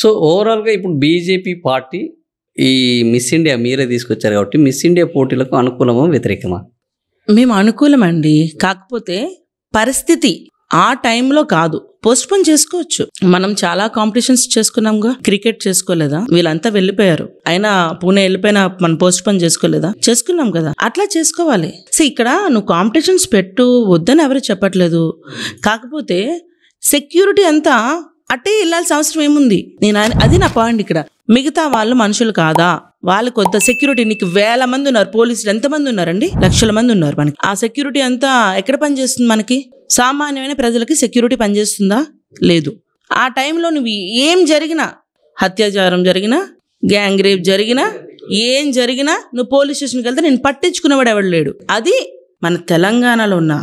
So ఓవరాల్గా ఇప్పుడు BJP party ఈ మిస్ ఇండియా మీరే తీసుకొచ్చారు కాబట్టి మిస్ ఇండియా పోటీలకు అనుకూలమా వ్యతిరేకమా? మేము అనుకూలమండి, కాకపోతే పరిస్థితి ఆ టైంలో కాదు, పోస్ట్పోన్ చేసుకోవచ్చు. మనం చాలా కాంపిటీషన్స్ చేసుకున్నాంగా, క్రికెట్ చేసుకోలేదా? వీళ్ళంతా వెళ్ళిపోయారు, అయినా పూణే వెళ్ళిపోయినా మనం పోస్ట్పోన్ చేసుకోలేదా? చేసుకున్నాం కదా, అట్లా చేసుకోవాలి. సో ఇక్కడ నువ్వు కాంపిటీషన్స్ పెట్టు వద్దని ఎవరు చెప్పట్లేదు, కాకపోతే సెక్యూరిటీ అంతా అట్టే వెళ్ళాల్సిన అవసరం ఏముంది? అది నా పాయింట్. ఇక్కడ మిగతా వాళ్ళు మనుషులు కాదా? వాళ్ళు కొత్త సెక్యూరిటీ, నీకు 1000 మంది ఉన్నారు, పోలీసులు ఎంతమంది ఉన్నారండి? లక్షల మంది ఉన్నారు. మనకి ఆ సెక్యూరిటీ అంతా ఎక్కడ పనిచేస్తుంది? మనకి సామాన్యమైన ప్రజలకి సెక్యూరిటీ పనిచేస్తుందా? లేదు. ఆ టైంలో నువ్వు ఏం జరిగినా, అత్యాచారం జరిగినా, గ్యాంగ్ రేప్ జరిగినా, ఏం జరిగినా నువ్వు పోలీస్ స్టేషన్కి వెళ్తే నేను పట్టించుకునేవాడు ఎవడు లేడు. అది మన తెలంగాణలో ఉన్న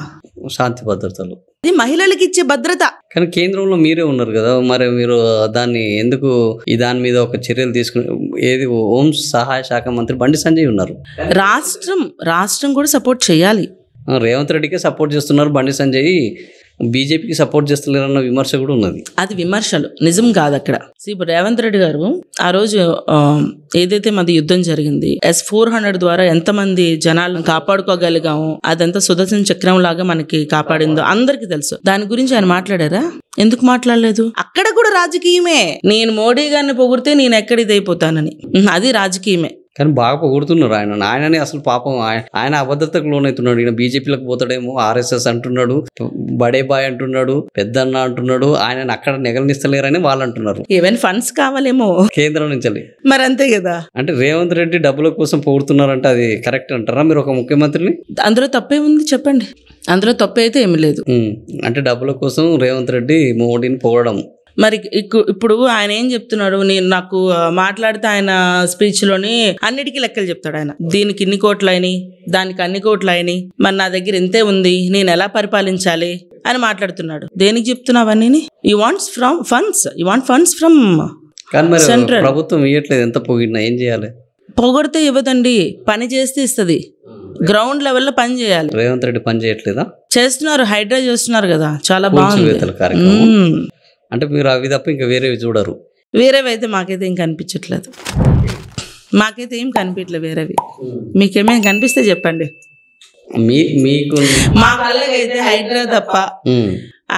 శాంతి భద్రతలు, ఇది మహిళలకు ఇచ్చే భద్రత. కానీ కేంద్రంలో మీరే ఉన్నారు కదా, మరి మీరు దాన్ని ఎందుకు దాని మీద ఒక చర్యలు తీసుకుని, ఏది హోం సహాయ శాఖ మంత్రి బండి సంజయ్ ఉన్నారు, రాష్ట్రం కూడా సపోర్ట్ చేయాలి. రేవంత్ రెడ్డికే సపోర్ట్ చేస్తున్నారు, బండి సంజయ్ బీజేపీకి సపోర్ట్ చేస్తలేరన్న విమర్శ కూడా ఉన్నది. అది విమర్శలు, నిజం కాదు అక్కడ. ఇప్పుడు రేవంత్ రెడ్డి గారు ఆ రోజు ఏదైతే మాది యుద్ధం జరిగింది, S-400 ద్వారా ఎంతమంది జనాలను కాపాడుకోగలిగాము, అదంతా సుదర్శన చక్రం లాగా మనకి కాపాడిందో అందరికీ తెలుసు. దాని గురించి ఆయన మాట్లాడారా? ఎందుకు మాట్లాడలేదు? అక్కడ కూడా రాజకీయమే. నేను మోడీ గారిని పొగిడితే నేను ఎక్కడ ఇదైపోతానని, అది రాజకీయమే. కానీ బాగా పొగుడుతున్నారు ఆయనని. అసలు పాపం ఆయన అభద్రతకు లోనవుతున్నాడు. ఈయన బీజేపీలకు పోతాడేమో, RSS అంటున్నాడు, బడే బాయ్ అంటున్నాడు, పెద్దన్న అంటున్నాడు. ఆయనని అక్కడ నెగలనిస్తలేరని వాళ్ళు అంటున్నారు. ఈవెన్ ఫండ్స్ కావాలేమో కేంద్రం నుంచి. మరి అంతే కదా. అంటే రేవంత్ రెడ్డి డబ్బుల కోసం పొగుడుతున్నారంటే అది కరెక్ట్ అంటారా మీరు ఒక ముఖ్యమంత్రిని? అందులో తప్పే ఉంది చెప్పండి? అందులో తప్పే అయితే ఏమి లేదు. అంటే డబ్బుల కోసం రేవంత్ రెడ్డి మోడీని పొగడడం. మరి ఇప్పుడు ఆయన ఏం చెప్తున్నాడు? నాకు మాట్లాడితే ఆయన స్పీచ్లోని అన్నిటికీ లెక్కలు చెప్తాడు. ఆయన దీనికి ఇన్ని కోట్లు అయినాయి, దానికి అన్ని కోట్లు అయినాయి, మరి నా దగ్గర ఇంతే ఉంది, నేను ఎలా పరిపాలించాలి అని మాట్లాడుతున్నాడు. దేనికి చెప్తున్నావు అవన్నీ? You wants from funds, you want funds from central. ప్రభుత్వం ఇవ్వట్లేదు, ఎంత పొగిడినా ఏం చేయాలి? పొగడితే ఇవ్వదండి, పని చేస్తే ఇస్తుంది. గ్రౌండ్ లెవెల్లో పని చేయాలి. రేవంత్ రెడ్డి పని చేయట్లేదా? చేస్తున్నారు, హైడ్రా చేస్తున్నారు కదా, చాలా బాగుంది. అంటే మీరు అవి తప్ప ఇంకా వేరేవి చూడరు? వేరేవి అయితే మాకైతే ఏం కనిపించట్లేదు, మాకైతే ఏం కనిపించలేదు వేరేవి. మీకేమేం కనిపిస్తే చెప్పండి. మీకు మా కళ్ళకైతే హైడ్రా తప్ప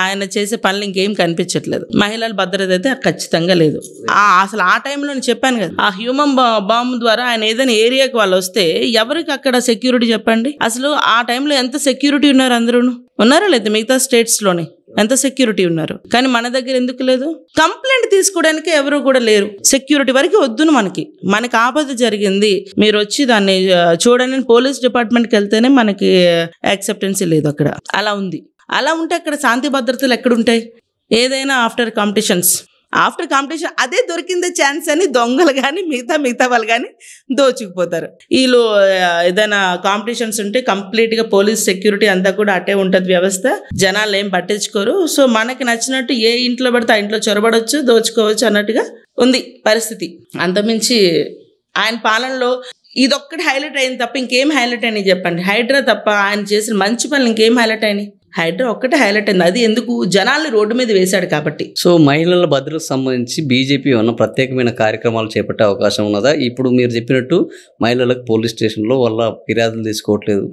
ఆయన చేసే పనులు ఇంకేం కనిపించట్లేదు. మహిళల భద్రత అయితే ఖచ్చితంగా లేదు. అసలు ఆ టైంలో నేను చెప్పాను కదా, ఆ హ్యూమన్ బాంబ్ ద్వారా ఆయన ఏదైనా ఏరియాకి వాళ్ళు వస్తే ఎవరికి అక్కడ సెక్యూరిటీ చెప్పండి? అసలు ఆ టైంలో ఎంత సెక్యూరిటీ ఉన్నారు? అందరూ ఉన్నారా? లేదా మిగతా స్టేట్స్ లోని ఎంత సెక్యూరిటీ ఉన్నారు? కానీ మన దగ్గర ఎందుకు లేదు? కంప్లైంట్ తీసుకోవడానికి ఎవరు కూడా లేరు. సెక్యూరిటీ వరకు వద్దును, మనకి ఆపద జరిగింది, మీరు వచ్చి దాన్ని చూడండి, పోలీస్ డిపార్ట్మెంట్కి వెళ్తేనే మనకి యాక్సెప్టెన్సీ లేదు అక్కడ. అలా ఉంది. అలా ఉంటే అక్కడ శాంతి భద్రతలు ఎక్కడుంటాయి? ఏదైనా ఆఫ్టర్ కాంపిటీషన్ అదే దొరికిందే ఛాన్స్ అని దొంగలు కానీ మిగతా వాళ్ళు కానీ దోచుకుపోతారు. వీళ్ళు ఏదైనా కాంపిటీషన్స్ ఉంటే కంప్లీట్గా పోలీస్ సెక్యూరిటీ అంతా కూడా అటే ఉంటుంది వ్యవస్థ, జనాలు ఏం పట్టించుకోరు. సో మనకి నచ్చినట్టు ఏ ఇంట్లో పడితే ఆ ఇంట్లో చొరబడవచ్చు, దోచుకోవచ్చు అన్నట్టుగా ఉంది పరిస్థితి. అంతమించి ఆయన పాలనలో ఇదొక్కటి హైలైట్ అయింది తప్ప ఇంకేం హైలైట్ అయినాయి చెప్పండి? హైడ్రా తప్ప ఆయన చేసిన మంచి పనులు ఇంకేం హైలైట్ అయినాయి? హైడ్రా ఒక్కటే హైలైట్ అయింది. అది ఎందుకు? జనాల్ని రోడ్డు మీద వేశాడు కాబట్టి. సో మహిళల భద్రతకు సంబంధించి బీజేపీ ఏమన్నా ప్రత్యేకమైన కార్యక్రమాలు చేపట్టే అవకాశం ఉన్నదా? ఇప్పుడు మీరు చెప్పినట్టు మహిళలకు పోలీస్ స్టేషన్లో వాళ్ళ ఫిర్యాదులు తీసుకోవట్లేదు,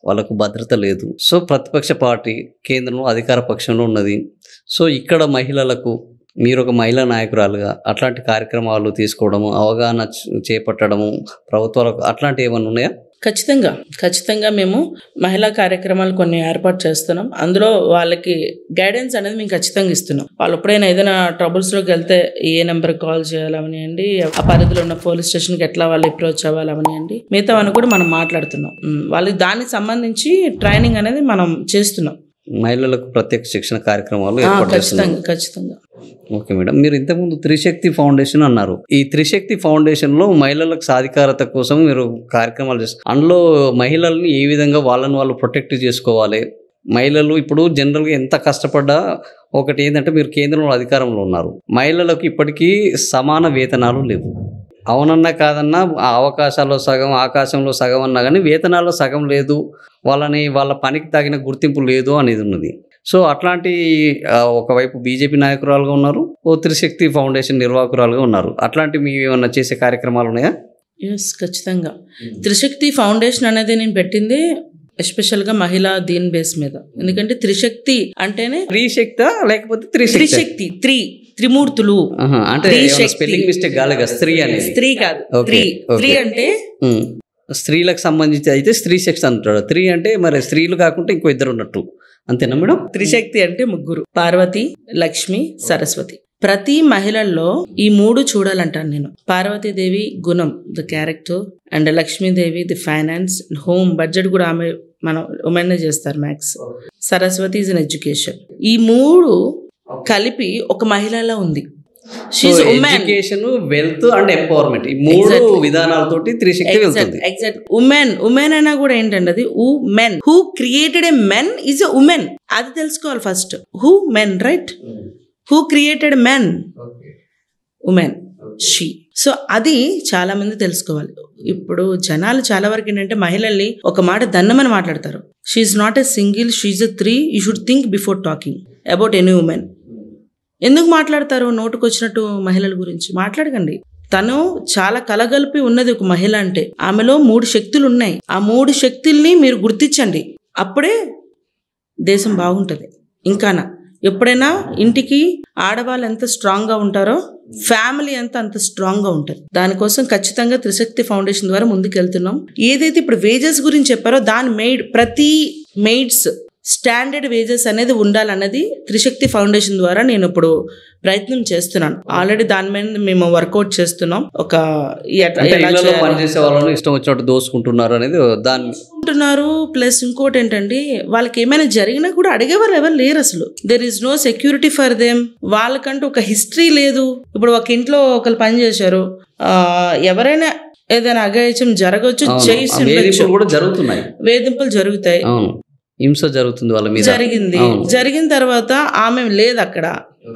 వాళ్ళకు భద్రత లేదు. సో ప్రతిపక్ష పార్టీ కేంద్రంలో అధికార పక్షంలో ఉన్నది. సో ఇక్కడ మహిళలకు మీరు ఒక మహిళా నాయకురాలుగా అట్లాంటి కార్యక్రమాలు తీసుకోవడము, అవగాహన చేపట్టడము ప్రభుత్వాలకు అట్లాంటివి ఏమైనా ఉన్నాయా? ఖచ్చితంగా మేము మహిళా కార్యక్రమాలు కొన్ని ఏర్పాటు చేస్తున్నాం. అందులో వాళ్ళకి గైడెన్స్ అనేది మేము ఖచ్చితంగా ఇస్తున్నాం. వాళ్ళు ఎప్పుడైనా ఏదైనా ట్రబుల్స్లోకి వెళ్తే ఏ నెంబర్కి కాల్ చేయాలవనియండి, ఆ పరిధిలో ఉన్న పోలీస్ స్టేషన్కి ఎట్లా వాళ్ళు అప్రోచ్ అవ్వాలవనియండి, మిగతావన్నీ కూడా మనం మాట్లాడుతున్నాం. వాళ్ళకి దానికి సంబంధించి ట్రైనింగ్ అనేది మనం చేస్తున్నాం. మహిళలకు ప్రత్యేక శిక్షణ కార్యక్రమాలు ఖచ్చితంగా. ఓకే మేడం, మీరు ఇంతకుముందు త్రిశక్తి ఫౌండేషన్ అన్నారు. ఈ త్రిశక్తి ఫౌండేషన్లో మహిళలకు సాధికారత కోసం మీరు కార్యక్రమాలు చేస్తారు. అందులో మహిళల్ని ఏ విధంగా వాళ్ళని వాళ్ళు ప్రొటెక్ట్ చేసుకోవాలి? మహిళలు ఇప్పుడు జనరల్గా ఎంత కష్టపడ్డా ఒకటి ఏంటంటే, మీరు కేంద్రంలో అధికారంలో ఉన్నారు, మహిళలకు ఇప్పటికీ సమాన వేతనాలు లేవు. అవునన్నా కాదన్నా ఆ అవకాశాల్లో సగం, ఆకాశంలో సగం అన్నా కానీ వేతనాల్లో సగం లేదు, వాళ్ళ పనికి తగిన గుర్తింపు లేదు అనేది ఉన్నది. సో అట్లాంటి ఒకవైపు బీజేపీ నాయకురాలుగా ఉన్నారు, ఓ త్రిశక్తి ఫౌండేషన్ నిర్వాహకురాలుగా ఉన్నారు. అట్లాంటి మీ ఏమన్నా చేసే కార్యక్రమాలు ఉన్నాయా? ఎస్, ఖచ్చితంగా. త్రిశక్తి ఫౌండేషన్ అనేది నేను పెట్టింది ఎస్పెషల్గా మహిళా దీన్ బేస్ మీద. ఎందుకంటే త్రిశక్తి అంటేనే త్రిశక్తి లేకపోతే త్రిశక్తి, త్రిమూర్తులు అంటే స్పెల్లింగ్ మిస్టేక్ కాలేగా స్త్రీ అనేది? స్త్రీ కాదు, త్రీ అంటే స్త్రీలకు సంబంధించి అయితే స్త్రీ శక్తి అంటాడు. త్రీ అంటే మరి స్త్రీలు కాకుండా ఇంకో ఇద్దరు ఉన్నట్టు, అంతేనా మేడం? త్రిశక్తి అంటే ముగ్గురు, పార్వతి, లక్ష్మి, సరస్వతి. ప్రతి మహిళల్లో ఈ మూడు చూడాలంటాను నేను. పార్వతీదేవి గుణం, the character, and Lakshmidevi the finance, home budget కూడా ఆమె మనం ఉమెన్ చేస్తారు max. Saraswati is an education. ఈ మూడు కలిపి ఒక మహిళలో ఉంది. ఎడ్యుకేషన్, వెల్త్ అండ్ ఎంపవర్మెంట్, ఈ మూడు విధానాలతోటి త్రిశక్తి వెళ్తుంది. ఎగ్జాక్ట్. ఉమెన్ అయినా కూడా ఏంటంటే అది women who created a men is a women. అది తెలుసుకోవాలి first. Who men, right? Who created men, women, she. So అది చాలా మంది తెలుసుకోవాలి. ఇప్పుడు జనాలు చాలా వరకు ఏంటంటే మహిళల్ని ఒక మాట దన్నమని మాట్లాడతారు. She's not a single, she's a three. You should think before talking about any women. ఎందుకు మాట్లాడతారు నోటుకు వచ్చినట్టు మహిళల గురించి? మాట్లాడకండి. తను చాలా కలగలిపి ఉన్నది ఒక మహిళ అంటే. ఆమెలో 3 శక్తులు ఉన్నాయి. ఆ 3 శక్తుల్ని మీరు గుర్తించండి, అప్పుడే దేశం బాగుంటుంది. ఇంకానా ఎప్పుడైనా ఇంటికి ఆడవాళ్ళు ఎంత స్ట్రాంగ్గా ఉంటారో ఫ్యామిలీ అంత స్ట్రాంగ్గా ఉంటుంది. దానికోసం ఖచ్చితంగా త్రిశక్తి ఫౌండేషన్ ద్వారా ముందుకు వెళ్తున్నాం. ఏదైతే ఇప్పుడు వేజెస్ గురించి చెప్పారో దాని ప్రతి మెయిడ్స్ స్టాండర్డ్ వేజెస్ అనేది ఉండాలన్నది త్రిశక్తి ఫౌండేషన్ ద్వారా నేను ఇప్పుడు ప్రయత్నం చేస్తున్నాను. ఆల్రెడీ దాని మీద మేము వర్కౌట్ చేస్తున్నాం. ఒక పనిచేసే వాళ్ళని ఇష్టం వచ్చినట్టు దోసుకుంటున్నారు అనేది దాన్ని ప్లస్ ఇంకోటి ఏంటంటే వాళ్ళకి ఏమైనా జరిగినా కూడా అడిగేవాళ్ళు ఎవరు లేరు అసలు. There is no security for them. వాళ్ళకంటూ ఒక హిస్టరీ లేదు. ఇప్పుడు ఒక ఇంట్లో ఒకరు పని చేశారు, ఎవరైనా ఏదైనా అఘాయిత్యం జరగవచ్చు, వేధింపులు జరుగుతాయి, హింస జరుగుతుంది వాళ్ళ మీద. జరిగిన తర్వాత ఆమె లేదు అక్కడ.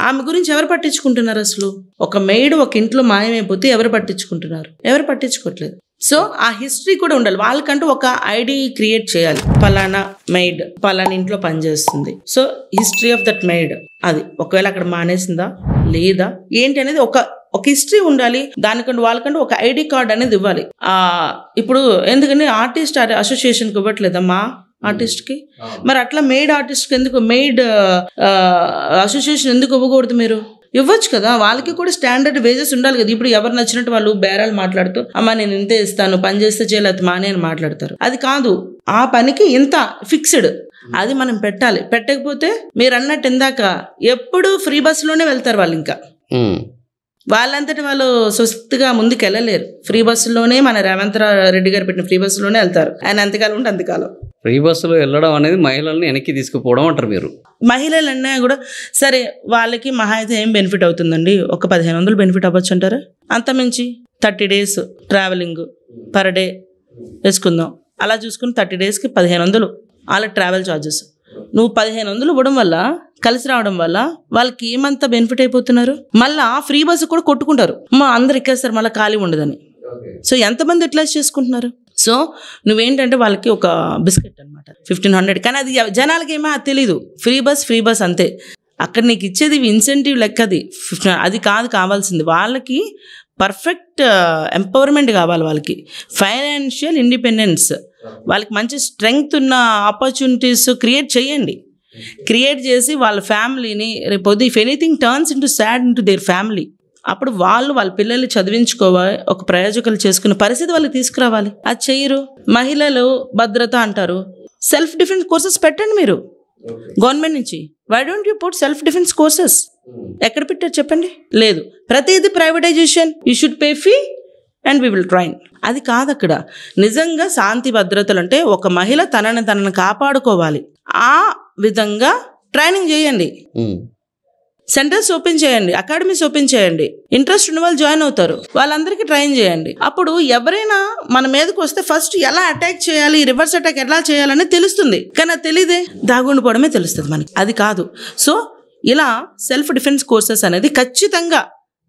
ఆమె గురించి ఎవరు పట్టించుకుంటున్నారు అసలు? ఒక మెయిడ్ ఒక ఇంట్లో మాయమైపోతే ఎవరు పట్టించుకుంటున్నారు? ఎవరు పట్టించుకోవట్లేదు. సో ఆ హిస్టరీ కూడా ఉండాలి. వాళ్ళకంటూ ఒక ఐడి క్రియేట్ చేయాలి. పలానా మెయిడ్ పలానా ఇంట్లో పనిచేస్తుంది. So history of that maid, అది ఒకవేళ అక్కడ మానేసిందా లేదా ఏంటి అనేది ఒక హిస్టరీ ఉండాలి. దానికంటూ వాళ్ళకంటూ ఒక ఐడి కార్డ్ అనేది ఇవ్వాలి. ఇప్పుడు ఎందుకంటే ఆర్టిస్ట్ అసోసియేషన్కి ఇవ్వట్లేదమ్మా ఆర్టిస్ట్ కి. మరి అట్లా మెయిడ్ ఆర్టిస్ట్ కి ఎందుకు, మెయిడ్ అసోసియేషన్ ఎందుకు ఇవ్వకూడదు? మీరు ఇవ్వచ్చు కదా. వాళ్ళకి కూడా స్టాండర్డ్ వేజెస్ ఉండాలి కదా. ఇప్పుడు ఎవరు నచ్చినట్టు వాళ్ళు బేరాలు మాట్లాడుతూ అమ్మా నేను ఇంతే ఇస్తాను, పని చేస్తే చేయలేదు మానే అని మాట్లాడతారు. అది కాదు. ఆ పనికి ఇంత ఫిక్స్డ్ అది మనం పెట్టాలి. పెట్టకపోతే మీరు అన్నట్టు ఇందాక ఎప్పుడు ఫ్రీ బస్సులోనే వెళ్తారు వాళ్ళు. ఇంకా వాళ్ళంతటి వాళ్ళు స్వస్థగా ముందుకు వెళ్ళలేరు. ఫ్రీ బస్సులోనే మన రేవంత్ రెడ్డి గారు పెట్టిన ఫ్రీ బస్సులోనే వెళ్తారు. ఆయన అంతకాలం ఉంటే అంతకాలం. ఫ్రీ బస్సులో వెళ్ళడం అనేది మహిళల్ని వెనక్కి తీసుకుపోవడం అంటారు మీరు. మహిళలు అన్నా కూడా సరే వాళ్ళకి మహా అయితే ఏం బెనిఫిట్ అవుతుందండి? ఒక 1500 బెనిఫిట్ అవ్వచ్చు అంటారా? అంతమించి 30 days ట్రావెలింగ్ పర్ డే వేసుకుందాం. అలా చూసుకుని 30 daysకి 1500 వాళ్ళ ట్రావెల్ ఛార్జెస్. నువ్వు 1500 ఇవ్వడం వల్ల, కలిసి రావడం వల్ల వాళ్ళకి ఏమంత బెనిఫిట్ అయిపోతున్నారు? మళ్ళీ ఫ్రీ బస్సు కూడా కొట్టుకుంటారు, అందరు ఎక్కేస్తారు, మళ్ళీ ఖాళీ ఉండదని. సో ఎంతమంది యూటిలైజ్ చేసుకుంటున్నారు? సో నువ్వేంటంటే వాళ్ళకి ఒక బిస్కెట్ అనమాట 1500. కానీ అది జనాలకి ఏమో అది తెలీదు. ఫ్రీ బస్ అంతే. అక్కడ నీకు ఇచ్చేది ఇన్సెంటివ్ లెక్కది 15. అది కాదు కావాల్సింది. వాళ్ళకి పర్ఫెక్ట్ ఎంపవర్మెంట్ కావాలి. వాళ్ళకి ఫైనాన్షియల్ ఇండిపెండెన్స్, వాళ్ళకి మంచి స్ట్రెంగ్త్ ఉన్న ఆపర్చునిటీస్ క్రియేట్ చేయండి. క్రియేట్ చేసి వాళ్ళ ఫ్యామిలీని రేపు if anything turns into sad into their family, అప్పుడు వాళ్ళ పిల్లల్ని చదివించుకోవాలి, ఒక ప్రయోజకులు చేసుకునే పరిస్థితి వాళ్ళకి తీసుకురావాలి. అది చెయ్యరు. మహిళలు భద్రత అంటారు. సెల్ఫ్ డిఫెన్స్ కోర్సెస్ పెట్టండి మీరు గవర్నమెంట్ నుంచి. Why don't you put self defence courses? ఎక్కడ పెట్టారు చెప్పండి? లేదు. ప్రతిదీ privatisation. You should pay fee and we will train. అది కాదు. అక్కడ నిజంగా శాంతి భద్రతలు అంటే ఒక మహిళ తనని కాపాడుకోవాలి. ఆ విధంగా ట్రైనింగ్ చేయండి. సెంటర్స్ ఓపెన్ చేయండి, అకాడమీస్ ఓపెన్ చేయండి. ఇంట్రెస్ట్ ఉన్న వాళ్ళు జాయిన్ అవుతారు. వాళ్ళందరికీ ట్రైన్ చేయండి. అప్పుడు ఎవరైనా మన మీదకి వస్తే ఫస్ట్ ఎలా అటాక్ చేయాలి, రివర్స్ అటాక్ ఎలా చేయాలని తెలుస్తుంది. కానీ అది తెలియదే, దాగుండిపోవడమే తెలుస్తుంది మనకి. అది కాదు. సో ఇలా సెల్ఫ్ డిఫెన్స్ కోర్సెస్ అనేది ఖచ్చితంగా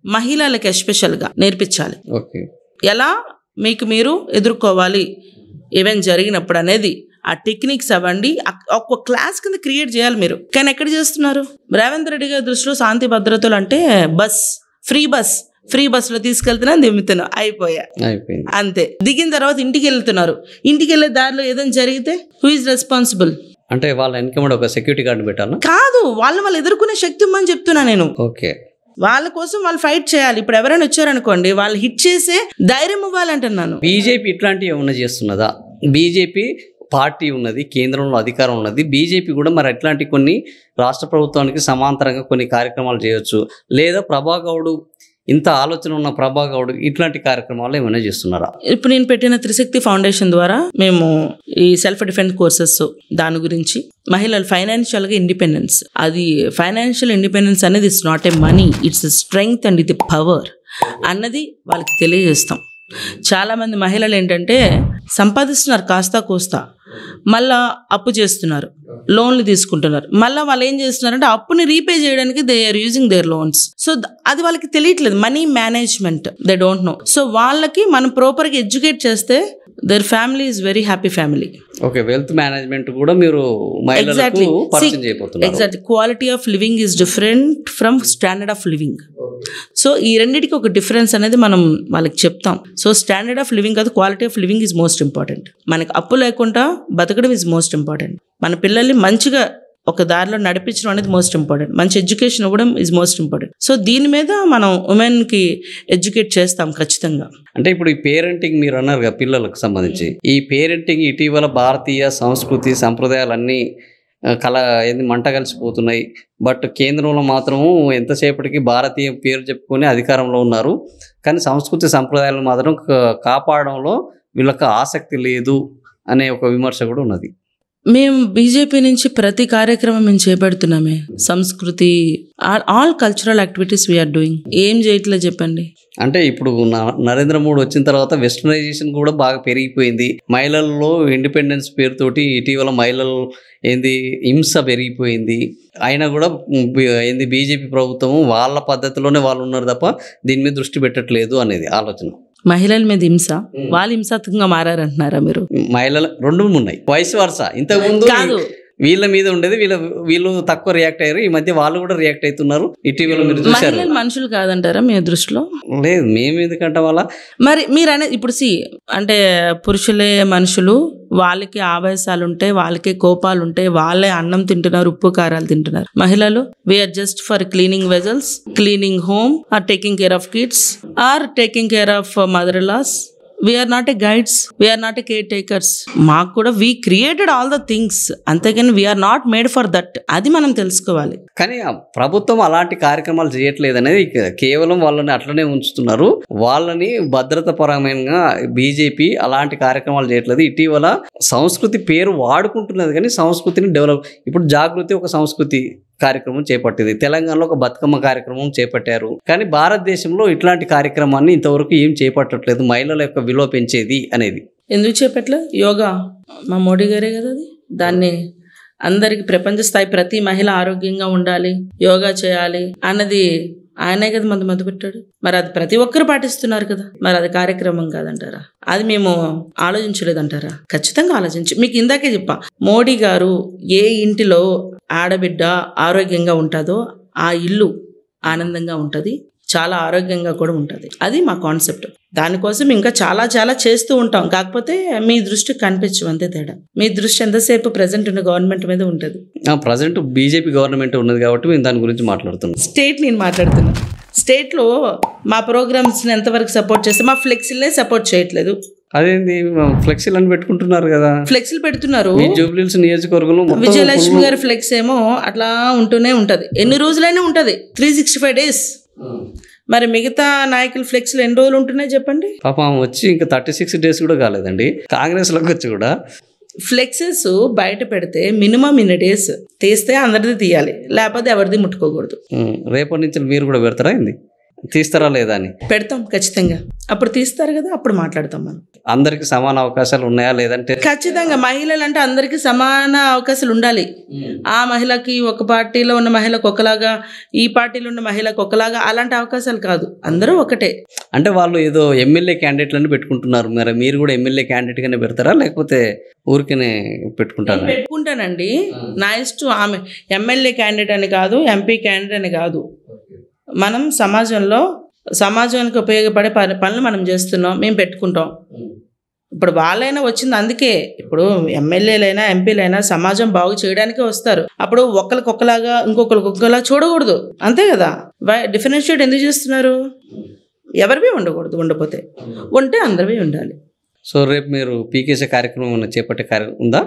మహిళలకి ఎస్పెషల్గా నేర్పించాలి. ఎలా మీకు మీరు ఎదుర్కోవాలి ఈవెంట్ జరిగినప్పుడు అనేది ఆ టెక్నిక్స్ అవ్వండి, ఒక క్లాస్ కింద క్రియేట్ చేయాలి మీరు. కానీ ఎక్కడ చేస్తున్నారు? రేవంత్ రెడ్డి గారి దృష్టిలో శాంతి భద్రతలు అంటే ఫ్రీ బస్సులో తీసుకెళ్తున్నా దిమ్ముతున్నా అయిపోయింది అంతే. దిగిన తర్వాత ఇంటికి వెళ్తున్నారు. ఇంటికి వెళ్ళే దారిలో ఏదైనా జరిగితే హూ ఇస్ రెస్పాన్సిబుల్? అంటే వాళ్ళ వెనకమడ ఒక సెక్యూరిటీ గార్డ్ పెట్టాలా? కాదు, వాళ్ళు ఎదుర్కొనే శక్తి ఉందని చెప్తున్నా నేను. ఓకే, వాళ్ళ కోసం వాళ్ళు ఫైట్ చేయాలి. ఇప్పుడు ఎవరైనా వచ్చారనుకోండి, వాళ్ళు హిట్ చేసే ధైర్యం ఇవ్వాలంటున్నాను. బీజేపీ ఇట్లాంటివి ఏమన్నా చేస్తున్నదా? బీజేపీ పార్టీ ఉన్నది, కేంద్రంలో అధికారం ఉన్నది. బీజేపీ కూడా మరి అట్లాంటి కొన్ని రాష్ట్ర ప్రభుత్వానికి సమాంతరంగా కొన్ని కార్యక్రమాలు చేయొచ్చు. లేదా ప్రభాగౌడు, ఇంత ఆలోచన ఉన్న ప్రభాగౌడు ఇట్లాంటి కార్యక్రమాలు ఏమైనా చేస్తున్నారా? ఇప్పుడు నేను పెట్టిన త్రిశక్తి ఫౌండేషన్ ద్వారా మేము ఈ సెల్ఫ్ డిఫెన్స్ కోర్సెస్ దాని గురించి మహిళలు ఫైనాన్షియల్గా ఇండిపెండెన్స్, అది ఫైనాన్షియల్ ఇండిపెండెన్స్ అనేది it's not a money, it's strength and ఇది పవర్ అన్నది వాళ్ళకి తెలియజేస్తాం. చాలామంది మహిళలు ఏంటంటే సంపాదిస్తున్నారు కాస్త కోస్తా, మళ్ళా అప్పు చేస్తున్నారు, లోన్లు తీసుకుంటున్నారు. మళ్ళీ వాళ్ళు ఏం చేస్తున్నారంటే అప్పుని రీపే చేయడానికి they are using their loans. So అది వాళ్ళకి తెలియట్లేదు, money management they don't know. So వాళ్ళకి మనం ప్రాపర్గా ఎడ్యుకేట్ చేస్తే their family is very happy family. Okay, wealth management కూడా మీరు మహిళలకు పరిచయం చేయబోతున్నారు. Exactly, quality of living is different from standard of living. So ఈ రెండింటికి ఒక డిఫరెన్స్ అనేది మనం వాళ్ళకి చెప్తాం. సో స్టాండర్డ్ ఆఫ్ లివింగ్ కాదు, quality of living is most important. మనకి అప్పు లేకుండా బతకడం ఈజ్ మోస్ట్ ఇంపార్టెంట్. మన పిల్లల్ని మంచిగా ఒక దారిలో నడిపించడం అనేది మోస్ట్ ఇంపార్టెంట్. మంచి ఎడ్యుకేషన్ ఇవ్వడం ఈజ్ మోస్ట్ ఇంపార్టెంట్. సో దీని మీద మనం ఉమెన్కి ఎడ్యుకేట్ చేస్తాం ఖచ్చితంగా. అంటే ఇప్పుడు ఈ పేరెంటింగ్ మీరు అన్నారు కదా పిల్లలకు సంబంధించి, ఈ పేరెంటింగ్ ఇటీవల భారతీయ సంస్కృతి సంప్రదాయాలన్నీ మంట కలిసిపోతున్నాయి. బట్ కేంద్రంలో మాత్రము ఎంతసేపటికి భారతీయ పేరు చెప్పుకొని అధికారంలో ఉన్నారు, కానీ సంస్కృతి సంప్రదాయాలు మాత్రం కాపాడడంలో వీళ్ళకి ఆసక్తి లేదు అనే ఒక విమర్శ కూడా ఉన్నది. మేము బీజేపీ నుంచి ప్రతి కార్యక్రమం మేము చేపడుతున్నామే. సంస్కృతి, all cultural activities we are doing. ఏం చేయట్లేదు చెప్పండి. అంటే ఇప్పుడు నరేంద్ర మోడీ వచ్చిన తర్వాత వెస్టర్నైజేషన్ కూడా బాగా పెరిగిపోయింది. మహిళల్లో ఇండిపెండెన్స్ పేరుతోటి ఇటీవల మహిళలు హింస పెరిగిపోయింది. అయినా కూడా బీజేపీ ప్రభుత్వం వాళ్ళ పద్ధతిలోనే వాళ్ళు ఉన్నారు తప్ప దీని మీద దృష్టి పెట్టట్లేదు అనేది ఆలోచన. మహిళల మీద హింస, వాళ్ళు హింసాత్మకంగా మారారంటున్నారా మీరు? మహిళలు రెండు ఉన్నాయి, వయసు వరుస. ఇంతకు ముందు వీళ్ళ మీద ఉండేది, వీళ్ళు తక్కువ రియాక్ట్ అయ్యారు. ఈ మధ్య వాళ్ళు కూడా రియాక్ట్ అవుతున్నారు. ఇటీవల మీరు చూసారు. మనుషులు కాదంటారా మీ దృష్టిలో? లేదు, మేము ఎందుకంటే వాళ్ళ మరి మీరు అనేది ఇప్పుడు అంటే పురుషులే మనుషులు, వాళ్ళకి ఆవేశాలు ఉంటాయి, వాళ్ళకి కోపాలు ఉంటాయి, వాళ్ళే అన్నం తింటున్నారు, ఉప్పు కారాలు తింటున్నారు. మహిళలు we are just for cleaning vessels, cleaning home, are taking care of kids, are taking care of mother laws. We are not a guides, we are not a caretakers. మాకు కూడా we created all the things, అంతేగాని we are not made for that. అది మనం తెలుసుకోవాలి. కానీ ప్రభుత్వం అలాంటి కార్యక్రమాలు చేయట్లేదు అనేది, కేవలం వాళ్ళని అట్లనే ఉంచుతున్నారు. వాళ్ళని భద్రత పరమైన బీజేపీ అలాంటి కార్యక్రమాలు చేయట్లేదు. ఇటీవల సంస్కృతి పేరు వాడుకుంటున్నది కానీ సంస్కృతిని డెవలప్, ఇప్పుడు జాగృతి ఒక సంస్కృతి కార్యక్రమం చేపట్టింది, తెలంగాణలో ఒక బతుకమ్మ కార్యక్రమం చేపట్టారు. కానీ భారతదేశంలో ఇట్లాంటి కార్యక్రమాన్ని ఇంతవరకు ఏం చేపట్టట్లేదు, మహిళల యొక్క విలువ పెంచేది అనేది. ఎందుకు చేపట్టలేదు? యోగా మా మోడీ గారే కదా అది. దాన్ని అందరికి ప్రపంచ స్థాయి ప్రతి మహిళ ఆరోగ్యంగా ఉండాలి, యోగా చేయాలి అన్నది ఆయనే కదా మొదలు పెట్టాడు. మరి అది ప్రతి ఒక్కరు పాటిస్తున్నారు కదా, మరి అది కార్యక్రమం కాదంటారా? అది మేము ఆలోచించలేదంటారా? ఖచ్చితంగా ఆలోచించి, మీకు ఇందాకే చెప్పా, మోడీ గారు ఏ ఇంటిలో ఆడబిడ్డ ఆరోగ్యంగా ఉంటుందో ఆ ఇల్లు ఆనందంగా ఉంటుంది, చాలా ఆరోగ్యంగా కూడా ఉంటుంది. అది మా కాన్సెప్ట్. దానికోసం ఇంకా చాలా చాలా చేస్తూ ఉంటాం. కాకపోతే మీ దృష్టి కనిపించవు, అంతే తేడా. మీ దృష్టి ఎంతసేపు ప్రజెంట్ ఉన్న గవర్నమెంట్ మీద ఉంటుంది. ప్రజెంట్ బీజేపీ గవర్నమెంట్ ఉన్నది కాబట్టి మేము దాని గురించి మాట్లాడుతున్నాం. స్టేట్ నేను మాట్లాడుతున్నా. స్టేట్లో మా ప్రోగ్రామ్స్ని ఎంతవరకు సపోర్ట్ చేస్తే, మా ఫ్లెక్సీలనే సపోర్ట్ చేయట్లేదు. అదేంది ఫ్లెక్సీలు అని పెట్టుకుంటున్నారు కదా? ఫ్లెక్సీలు పెడుతున్నారు. జూబ్లీహిల్స్ నియోజకవర్గంలో విజయలక్ష్మి గారి ఫ్లెక్స్ ఏమో అట్లా ఉంటూనే ఉంటది, ఎన్ని రోజులైనా ఉంటది, 365 days. మరి మిగతా నాయకుల ఫ్లెక్స్లు ఎన్ని రోజులు ఉంటున్నాయి చెప్పండి? పాపం వచ్చి ఇంకా 36 days కూడా కాలేదండి కాంగ్రెస్ లోకి వచ్చి కూడా. ఫ్లెక్సెస్ బయట పెడితే మినిమం ఇన్ని డేస్ తీస్తే అందరిది తీయాలి, లేకపోతే ఎవరిది ముట్టుకోకూడదు. రేపటి నుంచి మీరు కూడా పెడతారా ఏంది? తీస్తారా లేదా అని పెడతాం ఖచ్చితంగా. అప్పుడు తీస్తారు కదా, అప్పుడు మాట్లాడతాం మనం. అందరికి సమాన అవకాశాలు ఉన్నాయా లేదంటే? ఖచ్చితంగా మహిళలు అంటే అందరికీ సమాన అవకాశాలు ఉండాలి. ఆ మహిళకి ఒక పార్టీలో ఉన్న మహిళకు ఒకలాగా, ఈ పార్టీలో ఉన్న మహిళకు ఒకలాగా, అలాంటి అవకాశాలు కాదు. అందరూ ఒకటే. అంటే వాళ్ళు ఏదో ఎమ్మెల్యే క్యాండిడేట్లను పెట్టుకుంటున్నారు, మరి మీరు కూడా ఎమ్మెల్యే క్యాండిడేట్ గానే పెడతారా లేకపోతే ఊరికనే పెట్టుకుంటారా? పెట్టుకుంటానండి, నా ఇష్టం. ఆమె ఎమ్మెల్యే క్యాండిడేట్ అని కాదు, ఎంపీ క్యాండిడేట్ అని కాదు. మనం సమాజానికి ఉపయోగపడే పనులు మనం చేస్తున్నాం, మేము పెట్టుకుంటాం. ఇప్పుడు వాళ్ళైనా వచ్చింది అందుకే. ఇప్పుడు ఎమ్మెల్యేలైనా ఎంపీలైనా సమాజం బాగు చేయడానికే వస్తారు. అప్పుడు ఒకరికొకలాగా ఇంకొకరికి ఒకలా చూడకూడదు, అంతే కదా. డిఫరెన్షియేట్ ఎందుకు చేస్తున్నారు? ఎవరివి ఉండకూడదు, ఉండపోతే ఉంటే అందరివి ఉండాలి. సో రేపు మీరు పీకేసీ కార్యక్రమం చేపట్టే కార్యక్రమం ఉందా?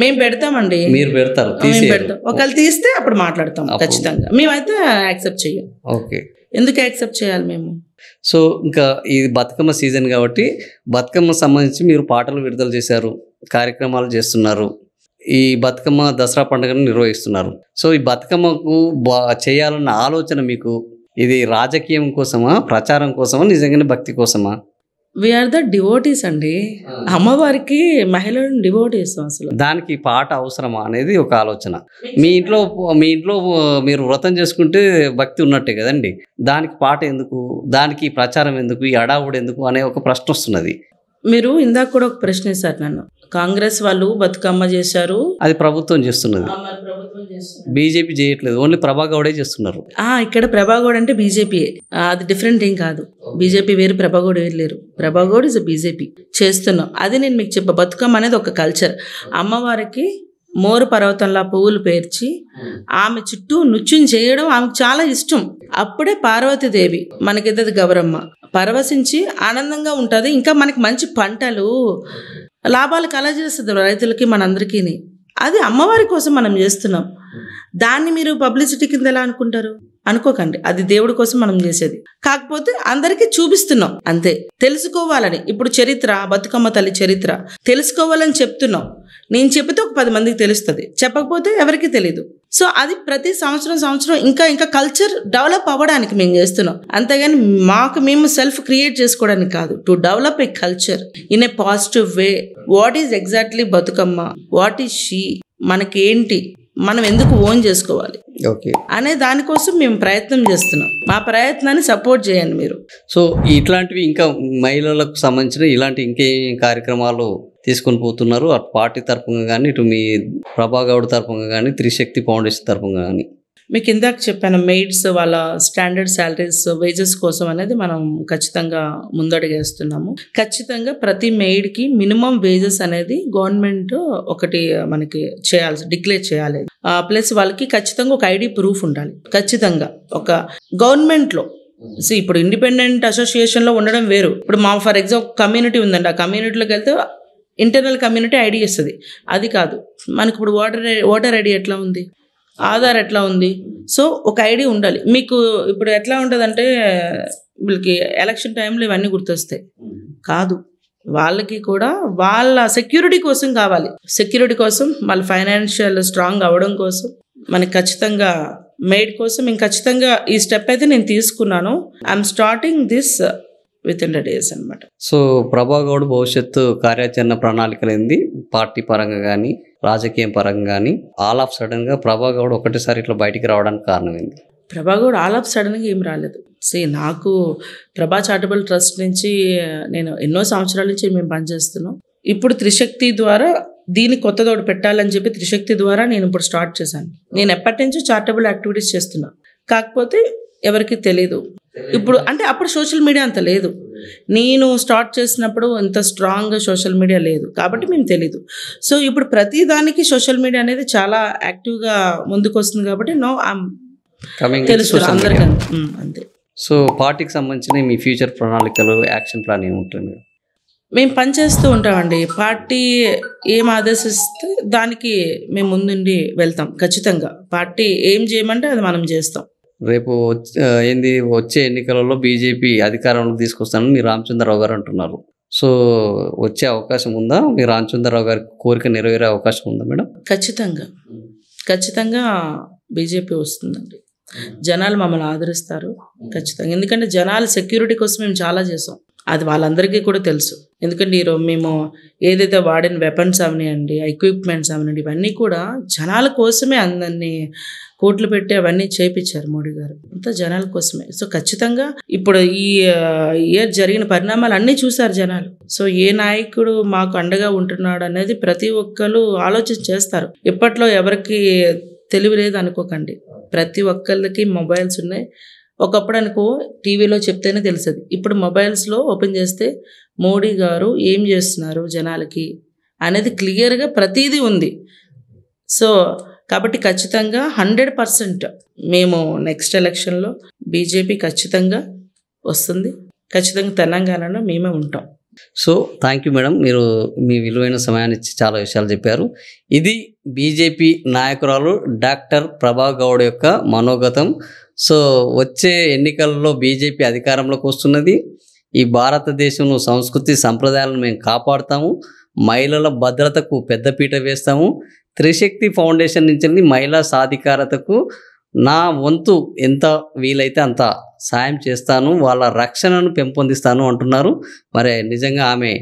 మేము పెడతామండి. మీరు పెడతారు? పెడతాం. ఒకళ్ళు తీస్తే అప్పుడు మాట్లాడతాం ఖచ్చితంగా. మేమైతే యాక్సెప్ట్ చెయ్యం. ఓకే, ఎందుకు యాక్సెప్ట్ చేయాలి మేము? సో ఇంకా ఇది బతుకమ్మ సీజన్ కాబట్టి బతుకమ్మ సంబంధించి మీరు పాటలు విడుదల చేశారు, కార్యక్రమాలు చేస్తున్నారు, ఈ బతుకమ్మ దసరా పండుగను నిర్వహిస్తున్నారు. సో ఈ బతుకమ్మకు చేయాలన్న ఆలోచన మీకు ఇది రాజకీయం కోసమా, ప్రచారం కోసమా, నిజంగానే భక్తి కోసమా? వీఆర్ ద డివోటీస్ అండి. అమ్మవారికి మహిళలను డివోటీస్. అసలు దానికి పాట అవసరమా అనేది ఒక ఆలోచన. మీ ఇంట్లో మీరు వ్రతం చేసుకుంటే భక్తి ఉన్నట్టే కదండి, దానికి పాట ఎందుకు, దానికి ప్రచారం ఎందుకు, ఈ అడావుడు ఎందుకు అనే ఒక ప్రశ్న వస్తున్నది. మీరు ఇందాక కూడా ఒక ప్రశ్న వేశారు నన్ను. కాంగ్రెస్ వాళ్ళు బతుకమ్మ చేశారు, అది ప్రభుత్వం చేస్తున్నది, బీజేపీ చేయట్లేదు, ఓన్లీ ప్రభాగౌడే చేస్తున్నారు. ఇక్కడ ప్రభాగౌడ్ అంటే బీజేపీ, అది డిఫరెంట్ ఏం కాదు. బీజేపీ వేరు, ప్రభాగౌడ్ వేరు లేరు. ప్రభాగౌడ్ ఇస్ బీజేపీ. చేస్తున్నాం అది నేను మీకు చెప్పా. బతుకమ్మ అనేది ఒక కల్చర్. అమ్మవారికి మోరు పర్వతంలా పువ్వులు పేర్చి ఆమె చుట్టూ నృత్యం చేయడం ఆమెకు చాలా ఇష్టం. అప్పుడే పార్వతీదేవి మనకిద్దది గౌరమ్మ పరవశించి ఆనందంగా ఉంటుంది. ఇంకా మనకి మంచి పంటలు, లాభాలు కలగజేస్తుంది రైతులకి, మనందరికీ. అది అమ్మవారి కోసం మనం చేస్తున్నాం. దాన్ని మీరు పబ్లిసిటీ కింద ఎలా అనుకుంటారు? అనుకోకండి, అది దేవుడి కోసం మనం చేసేది. కాకపోతే అందరికీ చూపిస్తున్నాం అంతే, తెలుసుకోవాలని. ఇప్పుడు చరిత్ర, బతుకమ్మ తల్లి చరిత్ర తెలుసుకోవాలని చెప్తున్నాం. నేను చెప్తే ఒక 10 మందికి తెలుస్తుంది, చెప్పకపోతే ఎవరికి తెలీదు. సో అది ప్రతి సంవత్సరం ఇంకా కల్చర్ డెవలప్ అవ్వడానికి మేము చేస్తున్నాం. అంతేగాని మేము సెల్ఫ్ క్రియేట్ చేసుకోవడానికి కాదు. To develop a culture in a positive way. What is exactly Bathukamma, what is she, మనకేంటి, మనం ఎందుకు ఓన్ చేసుకోవాలి అనే దానికోసం మేము ప్రయత్నం చేస్తున్నాం. మా ప్రయత్నాన్ని సపోర్ట్ చేయండి మీరు. సో ఇట్లాంటివి ఇంకా మహిళలకు సంబంధించిన ఇలాంటి ఇంకేం కార్యక్రమాలు తీసుకొని పోతున్నారు, అటు పార్టీ తరపుగా కానీ, ఇటు మీ ప్రభాగౌడ్ తరపుగా కానీ, త్రిశక్తి ఫౌండేషన్ తరపుగా కానీ? మీకు ఇందాక చెప్పాను, మెయిడ్స్ వాళ్ళ స్టాండర్డ్ శాలరీస్, వేజెస్ కోసం అనేది మనం ఖచ్చితంగా ముందడుగేస్తున్నాము. ఖచ్చితంగా ప్రతి మెయిడ్కి మినిమం వేజెస్ అనేది గవర్నమెంట్ ఒకటి మనకి డిక్లేర్ చేయాలి. ప్లస్ వాళ్ళకి ఖచ్చితంగా ఒక ఐడి ప్రూఫ్ ఉండాలి. ఖచ్చితంగా ఒక గవర్నమెంట్లో ఇప్పుడు ఇండిపెండెంట్ అసోసియేషన్లో ఉండడం వేరు. ఇప్పుడు మా ఫర్ ఎగ్జాంపుల్ కమ్యూనిటీ ఉందండి, ఆ కమ్యూనిటీలోకి వెళ్తే ఇంటర్నల్ కమ్యూనిటీ ఐడి ఇస్తుంది. అది కాదు మనకి. ఇప్పుడు ఓటర్ ఐడి ఎట్లా ఉంది, ఆధార్ ఎట్లా ఉంది, సో ఒక ఐడి ఉండాలి మీకు. ఇప్పుడు ఎట్లా ఉంటుందంటే వీళ్ళకి ఎలక్షన్ టైంలో ఇవన్నీ గుర్తొస్తాయి కాదు, వాళ్ళకి కూడా వాళ్ళ సెక్యూరిటీ కోసం కావాలి. సెక్యూరిటీ కోసం, వాళ్ళ ఫైనాన్షియల్ స్ట్రాంగ్ అవ్వడం కోసం మనకి ఖచ్చితంగా మెయిడ్ కోసం మేము ఖచ్చితంగా ఈ స్టెప్ అయితే నేను తీసుకున్నాను. I'm starting this with in the days అనమాట. సో ప్రభాగౌడ్ భవిష్యత్తు కార్యాచరణ ప్రణాళికలు ఏంది, పార్టీ పరంగా కానీ, రాజకీయం పరంగా కానీ? ఆల్ ఆఫ్ సడన్ గా ప్రభాగౌడ్ ఒకటేసారి ఇట్లా బయటికి రావడానికి కారణం ఏంది? ప్రభాగౌడ్ ఆల్ ఆఫ్ సడన్గా ఏం రాలేదు. నాకు ప్రభా చారిటబుల్ ట్రస్ట్ నుంచి నేను ఎన్నో సంవత్సరాల నుంచి మేము పనిచేస్తున్నాం. ఇప్పుడు త్రిశక్తి ద్వారా దీన్ని కొత్తదోడు పెట్టాలని చెప్పి త్రిశక్తి ద్వారా నేను ఇప్పుడు స్టార్ట్ చేశాను. నేను ఎప్పటి నుంచో చారిటబుల్ యాక్టివిటీస్ చేస్తున్నా, కాకపోతే ఎవరికి తెలీదు. ఇప్పుడు అంటే అప్పుడు సోషల్ మీడియా అంత లేదు. నేను స్టార్ట్ చేసినప్పుడు అంత స్ట్రాంగ్గా సోషల్ మీడియా లేదు కాబట్టి మేము తెలీదు. సో ఇప్పుడు ప్రతి దానికి సోషల్ మీడియా అనేది చాలా యాక్టివ్గా ముందుకు వస్తుంది కాబట్టి తెలుసు అందరికీ అంతే. సో పార్టీకి సంబంధించిన మీ ఫ్యూచర్ ప్రణాళికలు, యాక్షన్ ప్లాన్ ఏముంటుంది? మేము పనిచేస్తూ ఉంటామండి. పార్టీ ఏం ఆదేశిస్తే దానికి మేము ముందుండి వెళ్తాం. ఖచ్చితంగా పార్టీ ఏం చేయమంటే అది మనం చేస్తాం. రేపు వచ్చే ఎన్నికలలో బీజేపీ అధికారంలోకి తీసుకొస్తానని మీ రామచంద్రరావు గారు అంటున్నారు. సో వచ్చే అవకాశం ఉందా? మీ రామచంద్రరావు గారి కోరిక నెరవేరే అవకాశం ఉందా మేడం? ఖచ్చితంగా బీజేపీ వస్తుందండి. జనాలు మమ్మల్ని ఆదరిస్తారు ఖచ్చితంగా. ఎందుకంటే జనాల సెక్యూరిటీ కోసం మేము చాలా చేసాం, అది వాళ్ళందరికీ కూడా తెలుసు. ఎందుకంటే ఈరోజు మేము ఏదైతే వాడిన వెపన్స్ అవనివ్వండి, ఎక్విప్మెంట్స్ అవనివ్వండి, ఇవన్నీ కూడా జనాల కోసమే అందరినీ కోట్లు పెట్టి అవన్నీ చేయించారు మోడీ గారు, అంతా జనాల కోసమే. సో ఖచ్చితంగా ఇప్పుడు ఈ ఇయర్ జరిగిన పరిణామాలు అన్నీ చూశారు జనాలు. సో ఏ నాయకుడు మాకు అండగా ఉంటున్నాడు అనేది ప్రతి ఒక్కరు ఆలోచన చేస్తారు. ఇప్పట్లో ఎవరికి తెలివి లేదు అనుకోకండి, ప్రతి ఒక్కళ్ళకి మొబైల్స్ ఉన్నాయి. ఒకప్పుడు అనుకో టీవీలో చెప్తేనే తెలిసేది, ఇప్పుడు మొబైల్స్లో ఓపెన్ చేస్తే మోడీ గారు ఏం చేస్తున్నారు జనాలకి అనేది క్లియర్గా ప్రతిదీ ఉంది. సో కాబట్టి ఖచ్చితంగా 100% మేము నెక్స్ట్ ఎలక్షన్లో బీజేపీ ఖచ్చితంగా వస్తుంది, ఖచ్చితంగా తెలంగాణలో మేమే ఉంటాం. సో థ్యాంక్ యూ మేడం, మీరు మీ విలువైన సమయాన్ని ఇచ్చి చాలా విషయాలు చెప్పారు. ఇది బీజేపీ నాయకురాలు డాక్టర్ ప్రభా గౌడ్ యొక్క మనోగతం. సో వచ్చే ఎన్నికల్లో బీజేపీ అధికారంలోకి వస్తున్నది. ఈ భారతదేశంలో సంస్కృతి సంప్రదాయాలను మేము కాపాడుతాము, మహిళల భద్రతకు పెద్దపీట వేస్తాము. త్రిశక్తి ఫౌండేషన్ నుంచి మహిళా సాధికారతకు నా వంతు ఎంత వీలైతే అంత సాయం చేస్తాను, వాళ్ళ రక్షణను పెంపొందిస్తాను అంటున్నారు. మరి నిజంగా ఆమె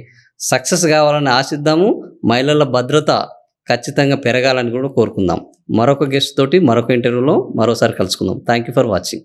సక్సెస్ కావాలని ఆశిద్దాము. మహిళల భద్రత ఖచ్చితంగా పెరగాలని కూడా కోరుకుందాం. మరొక గెస్ట్ తోటి మరొక ఇంటర్వ్యూలో మరోసారి కలుసుకుందాం. Thank you for watching.